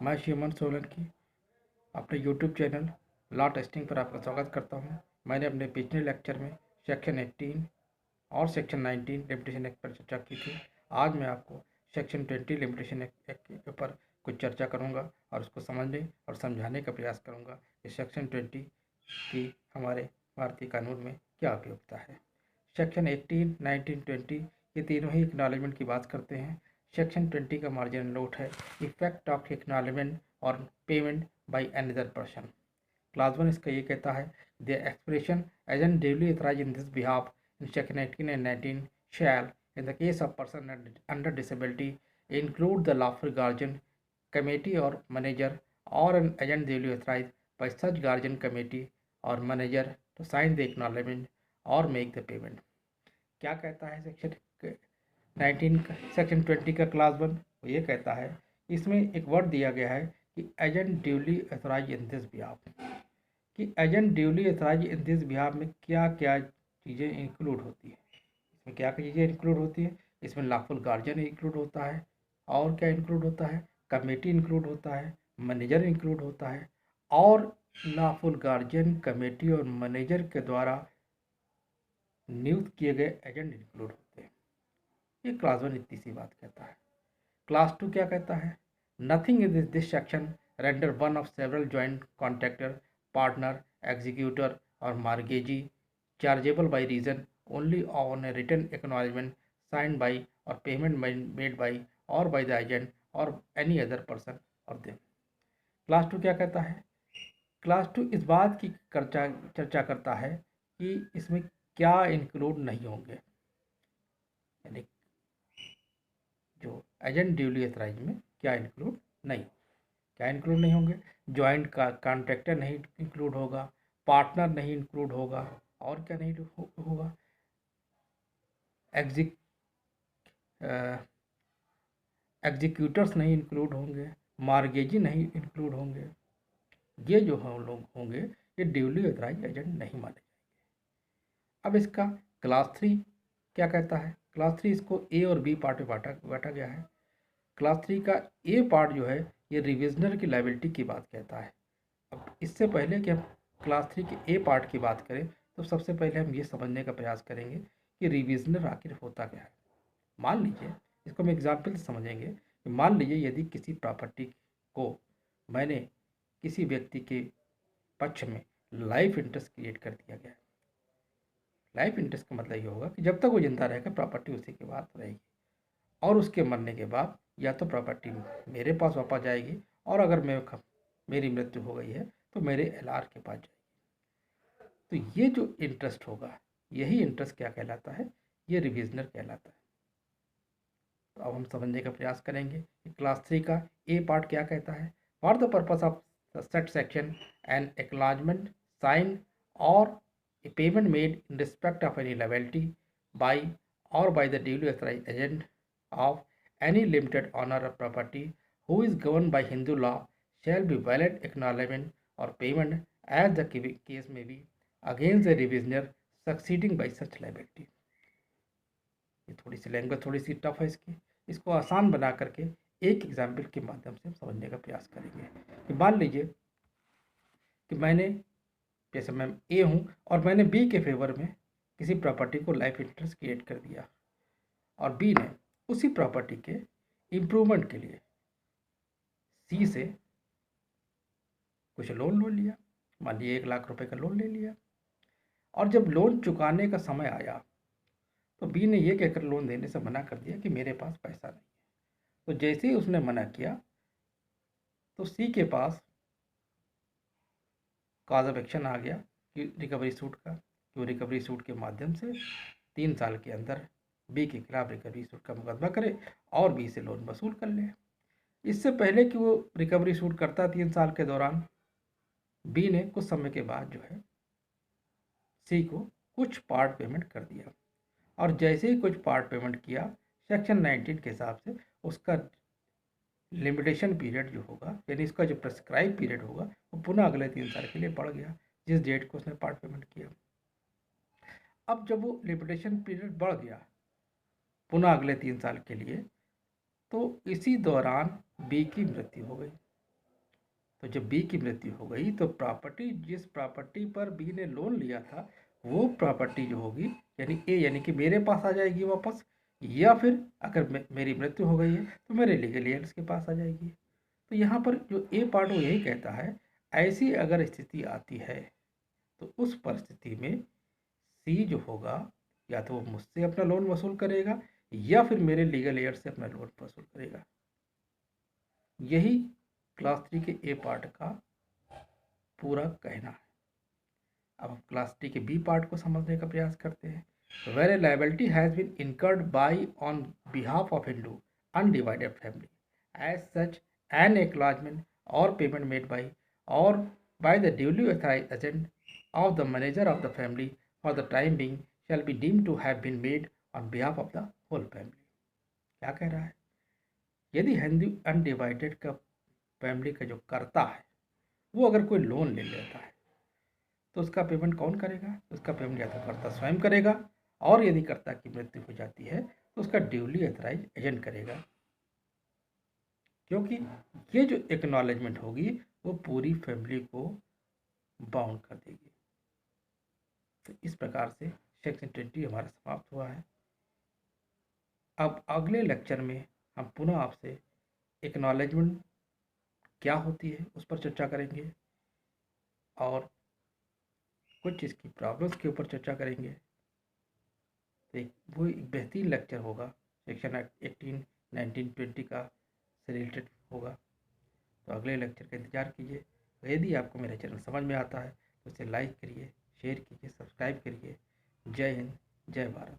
मैं शिवमन सोलंकी अपने YouTube channel law testing पर आपका स्वागत करता हूं। मैंने अपने पिछले लेक्चर में सेक्शन 18 और सेक्शन 19 लिमिटेशन एक्ट पर चर्चा की थी। आज मैं आपको सेक्शन 20 लिमिटेशन एक्ट के ऊपर कुछ चर्चा करूंगा और उसको समझने और समझाने का प्रयास करूंगा कि सेक्शन 20 की हमारे भारतीय कानून में क्या उपयोगिता है। सेक्शन 18, 19, 20 ये तीनों ही एक्नॉलेजमेंट की बात करते हैं। सेक्शन 20 का मार्जिनल नोट है effect of acknowledgement or payment by another person. Class 1 इसका ये कहता है the expression as an duly authorised in this behalf in section 18 and 19 shall in the case of person under disability include the lawful guardian committee or manager or an agent duly authorized by such guardian committee or manager to sign the acknowledgement or make the payment। क्या कहता है section 19 का, section 20 का class 1 ये कहता है, इसमें एक वर्ड दिया गया है कि agent duly authorise in this behalf, कि agent duly authorise in this behalf में क्या क्या चीज़ें इंक्लूड होती है। इसमें क्या क्या चीज़ें इंक्लूड होती है, इसमें लॉफुल गार्जियन इंक्लूड होता है, और क्या इंक्लूड होता है, कमेटी इंक्लूड होता है, मैनेजर इंक्लूड होता है, और लॉफुल गार्जियन कमेटी और मैनेजर के द्वारा नियुक्त किए गए एजेंट इंक्लूड होते हैं। ये क्लास 1 इतनी सी बात कहता है। क्लास 2 क्या कहता है, nothing in this section render one of several joint contractor partner executor or mortgagee chargeable by reason only on a written acknowledgement sign by or payment made by or by the agent or any other person or them. Clause 2 क्या कहता है, class 2 इस बात की चर्चा करता है कि इसमें क्या इंक्लूड नहीं होंगे, यानी जो एजेंट ड्यूली अथराइज में क्या इंक्लूड नहीं, क्या इंक्लूड नहीं होंगे, जॉइंट का कॉन्ट्रैक्टर नहीं इंक्लूड होगा, पार्टनर नहीं इंक्लूड होगा, और क्या नहीं होगा, एग्जिक एग्जीक्यूटर्स नहीं इंक्लूड होंगे, मार्गेजी नहीं इंक्लूड होंगे। ये जो हम लोग होंगे ये ड्यूली अथराइज एजेंट नहीं माने जाएंगे। अब इसका क्लास 3 क्या कहता है, क्लास 3 इसको ए और बी पार्ट में बांटा गया है। क्लास 3 का ए पार्ट जो है ये रिविजनर की लाइबिलिटी की बात कहता है। अब इससे पहले कि हम क्लास 3 के ए पार्ट की बात करें तो सबसे पहले हम ये समझने का प्रयास करेंगे कि रिविजनर आखिर होता क्या है। मान लीजिए, इसको हम एग्जाम्पल से समझेंगे कि मान लीजिए यदि किसी प्रॉपर्टी को मैंने किसी व्यक्ति के पक्ष में लाइफ इंटरेस्ट क्रिएट कर दिया गया है। लाइफ इंटरेस्ट का मतलब ये होगा कि जब तक वो जिंदा रहेगा प्रॉपर्टी उसी के बाद रहेगी, और उसके मरने के बाद या तो प्रॉपर्टी मेरे पास वापस जाएगी, और अगर मेरी मृत्यु हो गई है तो मेरे एलआर के पास जाएगी। तो ये जो इंटरेस्ट होगा यही इंटरेस्ट क्या कहलाता है, ये रिविजनर कहलाता है। तो अब हम समझने का प्रयास करेंगे कि क्लास 3 का ए पार्ट क्या कहता है। For the purpose of said section and acknowledgement signed or a payment made in respect of any liability by or by the duly authorized agent of any limited owner of property who is governed by Hindu law shall be valid acknowledgement or payment as the case may be against the revisioner succeeding by such liability। ये थोड़ी सी language थोड़ी सी tough है इसको आसान बना करके एक example के माध्यम से हम समझने का प्रयास करेंगे। कि मान लीजिए कि मैंने, जैसे मैं ए हूँ और मैंने बी के फेवर में किसी प्रॉपर्टी को लाइफ इंटरेस्ट क्रिएट कर दिया, और बी ने उसी प्रॉपर्टी के इम्प्रूवमेंट के लिए सी से कुछ लोन लिया, मान लीजिए 1 लाख रुपए का लोन ले लिया, और जब लोन चुकाने का समय आया तो बी ने ये कहकर लोन देने से मना कर दिया कि मेरे पास पैसा नहीं है। तो जैसे ही उसने मना किया तो सी के पास कॉज ऑफ एक्शन आ गया कि रिकवरी सूट का, कि वो रिकवरी सूट के माध्यम से 3 साल के अंदर बी के खिलाफ रिकवरी सूट का मुकदमा करे और बी से लोन वसूल कर ले। इससे पहले कि वो रिकवरी सूट करता 3 साल के दौरान बी ने कुछ समय के बाद जो है सी को कुछ पार्ट पेमेंट कर दिया, और जैसे ही कुछ पार्ट पेमेंट किया सेक्शन 19 के हिसाब से उसका लिमिटेशन पीरियड जो होगा, यानी इसका जो प्रेस्क्राइब पीरियड होगा वो पुनः अगले 3 साल के लिए बढ़ गया जिस डेट को उसने पार्ट पेमेंट किया। अब जब वो लिमिटेशन पीरियड बढ़ गया पुनः अगले 3 साल के लिए, तो इसी दौरान बी की मृत्यु हो गई। तो जब बी की मृत्यु हो गई तो प्रॉपर्टी, जिस प्रॉपर्टी पर बी ने लोन लिया था, वो प्रॉपर्टी जो होगी यानी ए, यानी कि मेरे पास आ जाएगी वापस, या फिर अगर मेरी मृत्यु हो गई है तो मेरे लीगल एड्स के पास आ जाएगी। तो यहाँ पर जो ए पार्ट वो यही कहता है, ऐसी अगर स्थिति आती है तो उस परिस्थिति में सी जो होगा, या तो वो मुझसे अपना लोन वसूल करेगा या फिर मेरे लीगल एड से अपना लोन वसूल करेगा। यही क्लास 3 के ए पार्ट का पूरा कहना है। अब हम क्लास 3 के बी पार्ट को समझने का प्रयास करते हैं। Where a liability has been incurred by on behalf of Hindu undivided family as such an acknowledgement or payment made by or by the duly authorized agent of the manager of the family for the time being shall be deemed to have been made on behalf of the whole family। क्या कह रहा है? यदि Hindu undivided का family का जो कर्ता है वो अगर कोई लोन ले लेता है तो उसका पेमेंट कौन करेगा? उसका पेमेंट या तो कर्ता स्वयं करेगा, और यदि कर्ता की मृत्यु हो जाती है तो उसका ड्यूली अथराइज एजेंट करेगा, क्योंकि ये जो एक्नॉलेजमेंट होगी वो पूरी फैमिली को बाउंड कर देगी। तो इस प्रकार से सेक्शन 20 हमारा समाप्त हुआ है। अब अगले लेक्चर में हम पुनः आपसे एक्नॉलेजमेंट क्या होती है उस पर चर्चा करेंगे और कुछ इसकी प्रॉब्लम्स के ऊपर चर्चा करेंगे। तो वो एक बेहतरीन लेक्चर होगा, सेक्शन 18, 19, 20 का से रिलेटेड होगा। तो अगले लेक्चर का इंतजार कीजिए। यदि आपको मेरा चैनल समझ में आता है तो इसे लाइक करिए, शेयर कीजिए, सब्सक्राइब करिए। जय हिंद, जय भारत।